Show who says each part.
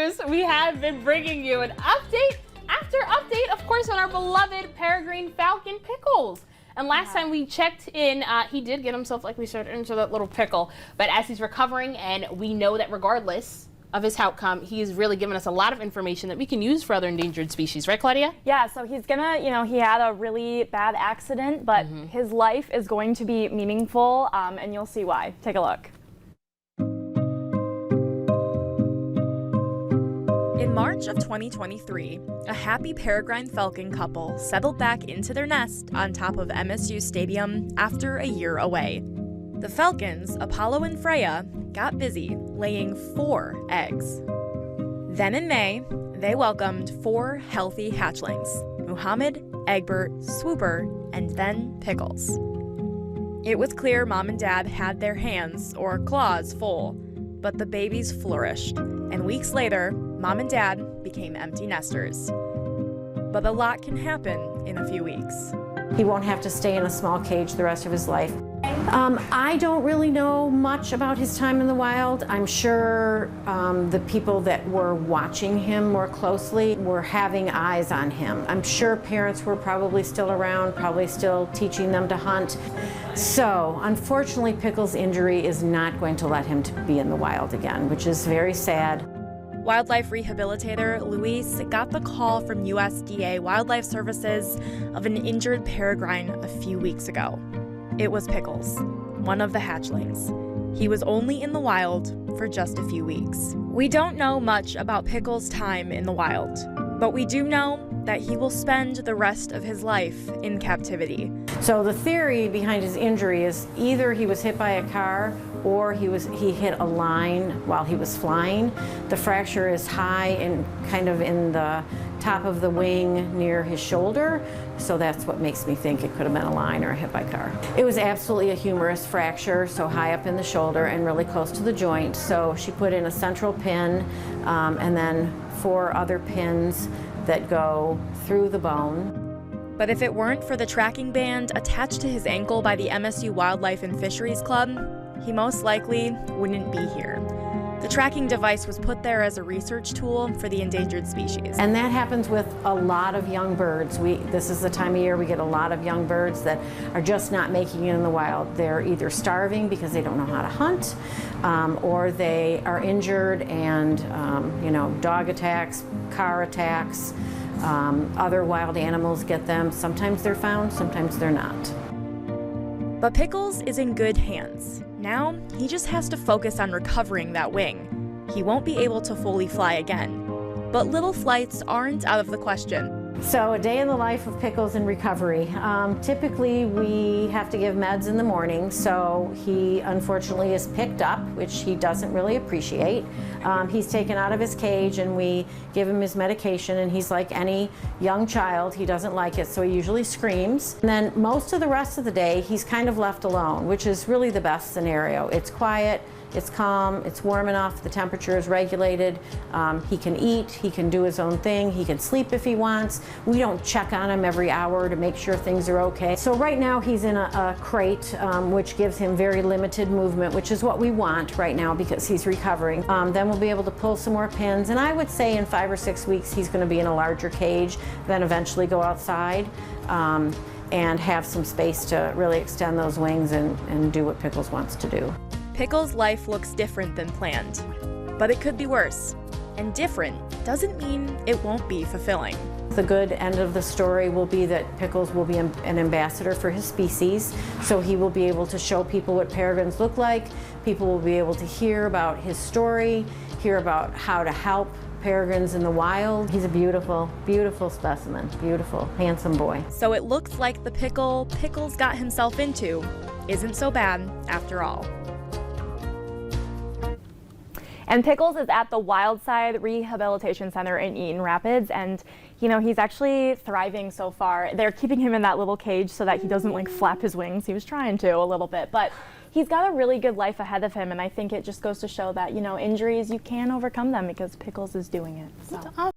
Speaker 1: viewers, we have been bringing you an update after update, of course, on our beloved Peregrine Falcon, Pickles. And last time we checked in, he did get himself, like we said, into that little pickle. But as he's recovering, and we know that regardless of his outcome, he's really given us a lot of information that we can use for other endangered species. Right, Claudia?
Speaker 2: Yeah, so he's gonna, he had a really bad accident, but his life is going to be meaningful, and you'll see why. Take a look. In March of 2023, a happy Peregrine Falcon couple settled back into their nest on top of MSU Stadium after a year away. The Falcons, Apollo and Freya, got busy laying 4 eggs. Then in May, they welcomed 4 healthy hatchlings, Muhammad, Egbert, Swooper, and then Pickles. It was clear Mom and Dad had their hands, or claws, full, but the babies flourished, and weeks later, Mom and Dad became empty nesters. But a lot can happen in a few weeks.
Speaker 3: He won't have to stay in a small cage the rest of his life. I don't really know much about his time in the wild. I'm sure the people that were watching him more closely were having eyes on him. I'm sure parents were probably still around, probably still teaching them to hunt. So, unfortunately, Pickles' injury is not going to let him be in the wild again, which is very sad.
Speaker 2: Wildlife rehabilitator Luis got the call from USDA Wildlife Services of an injured peregrine a few weeks ago. It was Pickles, one of the hatchlings. He was only in the wild for just a few weeks. We don't know much about Pickles' time in the wild, but we do know that he will spend the rest of his life in captivity.
Speaker 3: So the theory behind his injury is either he was hit by a car or he hit a line while he was flying. The fracture is high and kind of in the top of the wing near his shoulder, so that's what makes me think it could have been a line or a hit by car. It was absolutely a humerus fracture, so high up in the shoulder and really close to the joint. So she put in a central pin and then 4 other pins that go through the bone.
Speaker 2: But if it weren't for the tracking band attached to his ankle by the MSU Wildlife and Fisheries Club, he most likely wouldn't be here. The tracking device was put there as a research tool for the endangered species.
Speaker 3: And that happens with a lot of young birds. This is the time of year we get a lot of young birds that are just not making it in the wild. They're either starving because they don't know how to hunt, or they are injured and, dog attacks, car attacks, other wild animals get them. Sometimes they're found, sometimes they're not.
Speaker 2: But Pickles is in good hands. Now, he just has to focus on recovering that wing. He won't be able to fully fly again. But little flights aren't out of the question.
Speaker 3: So a day in the life of Pickles in recovery. Typically we have to give meds in the morning, so he unfortunately is picked up, which he doesn't really appreciate. He's taken out of his cage and we give him his medication, and he's like any young child, he doesn't like it, so he usually screams. And then most of the rest of the day he's kind of left alone, which is really the best scenario. It's quiet, it's calm, it's warm enough, the temperature is regulated, he can eat, he can do his own thing, he can sleep if he wants. We don't check on him every hour to make sure things are okay. So right now he's in a crate, which gives him very limited movement, which is what we want right now because he's recovering. Then we'll be able to pull some more pins, and I would say in 5 or 6 weeks he's going to be in a larger cage, then eventually go outside and have some space to really extend those wings and do what Pickles wants to do.
Speaker 2: Pickles' life looks different than planned, but it could be worse. And different doesn't mean it won't be fulfilling.
Speaker 3: The good end of the story will be that Pickles will be an ambassador for his species, so he will be able to show people what peregrines look like. People will be able to hear about his story, hear about how to help peregrines in the wild. He's a beautiful, beautiful specimen, beautiful, handsome boy.
Speaker 2: So it looks like the pickle Pickles got himself into isn't so bad after all. And Pickles is at the Wildside Rehabilitation Center in Eaton Rapids, and he's actually thriving so far. They're keeping him in that little cage so that he doesn't flap his wings. He was trying to a little bit, but he's got a really good life ahead of him, and I think it just goes to show that injuries, you can overcome them because Pickles is doing it. So.